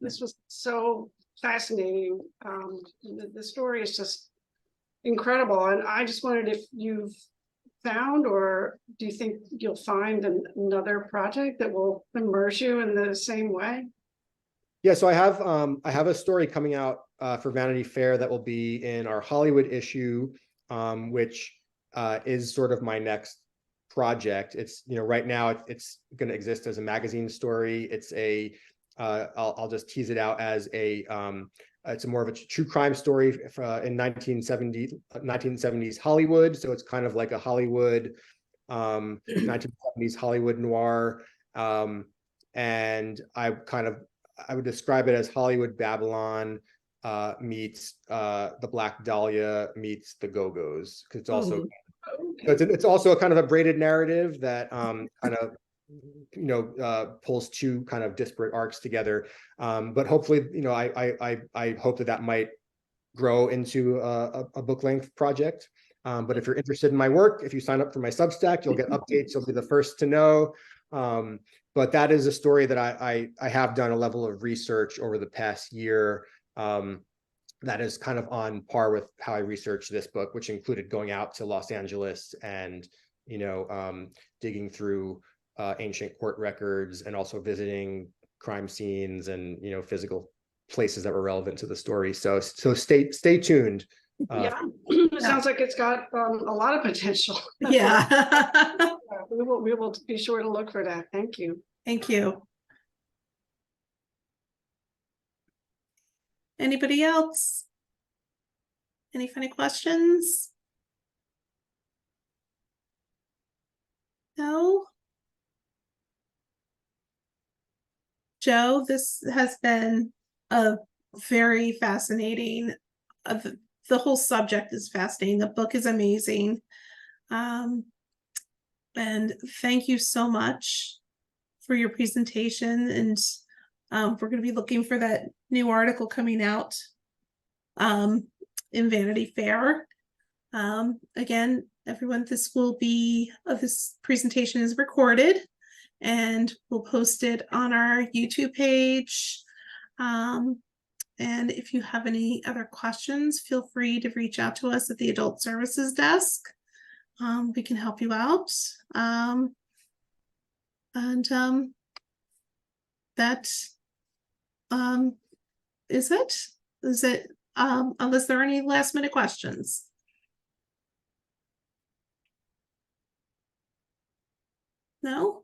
so fascinating. The story is just incredible, and I just wondered if you've found, or do you think you'll find another project that will immerse you in the same way? Yeah, so I have a story coming out for Vanity Fair that will be in our Hollywood issue, which is sort of my next project. It's right now it's going to exist as a magazine story. It's I'll just tease it out as it's more of a true crime story in 1970s Hollywood. So it's kind of like a Hollywood 1970s Hollywood noir, and I would describe it as Hollywood Babylon meets the Black Dahlia meets the Go-Go's, because it's also it's also a kind of a braided narrative that kind of pulls two kind of disparate arcs together, but hopefully I hope that might grow into a book length project. But if you're interested in my work, if you sign up for my Substack, you'll get updates. You'll be the first to know. But that is a story that I have done a level of research over the past year that is kind of on par with how I researched this book, which included going out to Los Angeles and digging through ancient court records, and also visiting crime scenes and physical places that were relevant to the story. So stay tuned. It sounds like it's got a lot of potential. Yeah. We will be sure to look for that. Thank you. Thank you. Anybody else? Any funny questions? No? Joe, this has been a very fascinating, the whole subject is fascinating. The book is amazing. And thank you so much for your presentation. And we're going to be looking for that new article coming out in Vanity Fair. Again, everyone, this presentation is recorded, and we'll post it on our YouTube page. And if you have any other questions, feel free to reach out to us at the Adult Services Desk. We can help you out. That is it. Unless there are any last minute questions. No?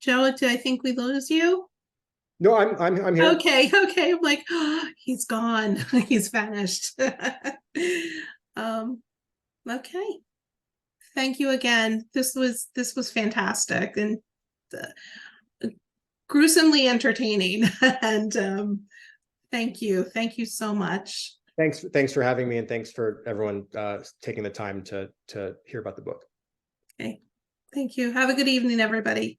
Joe, do I think we lose you? No, I'm here. Okay. I'm like, oh, he's gone. He's vanished. Okay. Thank you again. This was fantastic and gruesomely entertaining. And thank you so much. Thanks for having me, and thanks for everyone taking the time to hear about the book. Okay. Thank you. Have a good evening, everybody.